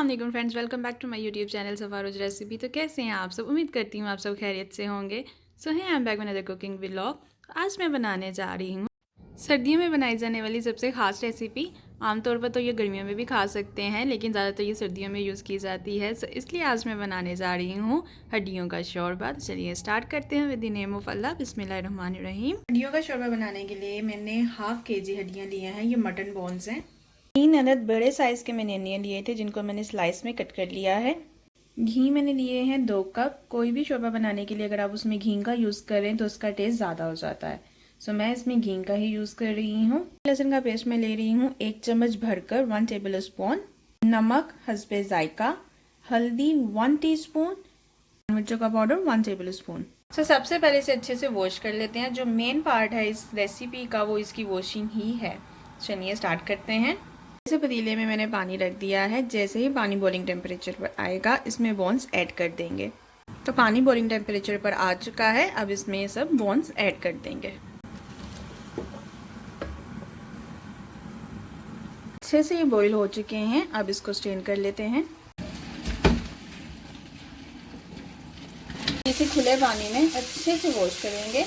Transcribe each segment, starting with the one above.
अस्सलाम friends, welcome back to my YouTube channel Safaroz recipe. तो कैसे हैं आप सब? उम्मीद करती हूँ आप सब खैरियत से होंगे। सो है I am back with another cooking vlog. आज मैं बनाने जा रही हूँ सर्दियों में बनाई जाने वाली सबसे ख़ास रेसिपी। आमतौर पर तो ये गर्मियों में भी खा सकते हैं, लेकिन ज़्यादातर ये सर्दियों में यूज़ की जाती है। सो इसलिए आज मैं बनाने जा रही हूँ हड्डियों का शोरबा। चलिए स्टार्ट करते हैं विद द नेम ऑफ अल्लाह, बिस्मिल्लाहिर्रहमानिर्रहीम। हड्डियों का शोरबा बनाने के लिए मैंने हाफ़ kg हड्डियाँ लिए हैं। ये मटन बोन्स हैं। 3 अदद बड़े साइज़ के मैंने अनियन लिए थे, जिनको मैंने स्लाइस में कट कर लिया है। घी मैंने लिए हैं 2 कप। कोई भी शोरबा बनाने के लिए अगर आप उसमें घी का यूज़ करें तो उसका टेस्ट ज़्यादा हो जाता है। सो मैं इसमें घी का ही यूज़ कर रही हूँ। लहसुन का पेस्ट मैं ले रही हूँ 1 चम्मच भरकर, 1 टेबल स्पून। नमक हस्बे जायका, हल्दी 1 टीस्पून, मिर्चों का पाउडर 1 टेबल स्पून। तो सबसे पहले इसे अच्छे से वॉश कर लेते हैं। जो मेन पार्ट है इस रेसिपी का वो इसकी वॉशिंग ही है। चलिए स्टार्ट करते हैं। इसे पतीले में मैंने पानी रख दिया है। जैसे ही पानी बॉइलिंग टेम्परेचर पर आएगा इसमें बोन्स ऐड कर देंगे। तो पानी बॉइलिंग टेम्परेचर पर आ चुका है। अब इसमें ये सब बोन्स ऐड कर देंगे। अच्छे से ये बॉईल हो चुके हैं। अब इसको स्ट्रेन कर लेते हैं। इसे खुले पानी में अच्छे से वॉश करेंगे।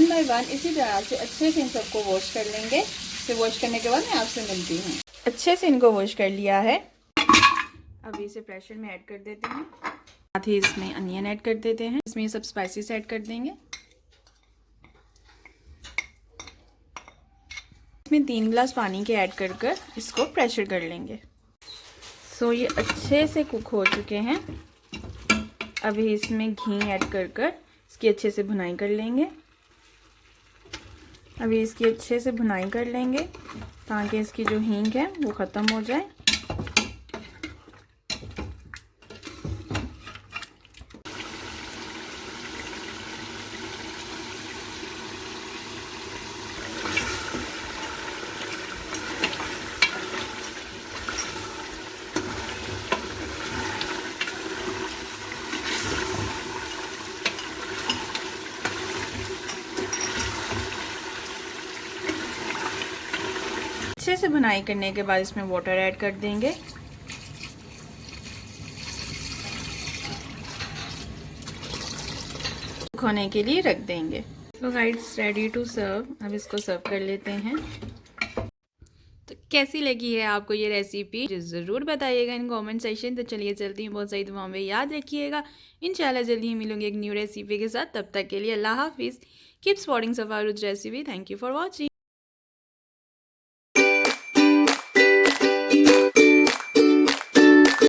बाय वन इसी तरह से अच्छे से इन सबको वॉश कर लेंगे। फिर वॉश करने के बाद मैं आपसे मिलती हूँ। अच्छे से इनको वॉश कर लिया है। अब इसे प्रेशर में ऐड कर देते हैं। साथ ही इसमें अनियन ऐड कर देते हैं। इसमें ये सब स्पाइसेस ऐड कर देंगे। इसमें 3 गिलास पानी के ऐड कर कर इसको प्रेशर कर लेंगे। सो ये अच्छे से कुक हो चुके हैं। अभी इसमें घी ऐड कर कर इसकी अच्छे से भुनाई कर लेंगे। अभी इसकी अच्छे से भुनाई कर लेंगे ताकि इसकी जो हींग है वो ख़त्म हो जाए। अच्छे से भुनाई करने के बाद इसमें वाटर ऐड कर देंगे। होने के लिए रख देंगे। तो गाइस रेडी टू सर्व। अब इसको सर्व कर लेते हैं। तो कैसी लगी है आपको ये रेसिपी ज़रूर बताइएगा इन कमेंट सेक्शन। तो चलिए चलती हूँ। बहुत सही दुआओं में याद रखिएगा। इंशाल्लाह जल्दी ही मिलूंगी एक न्यू रेसिपी के साथ। तब तक के लिए अल्लाह हाफिज़। Keep supporting Safaroz recipe. Thank you for watching.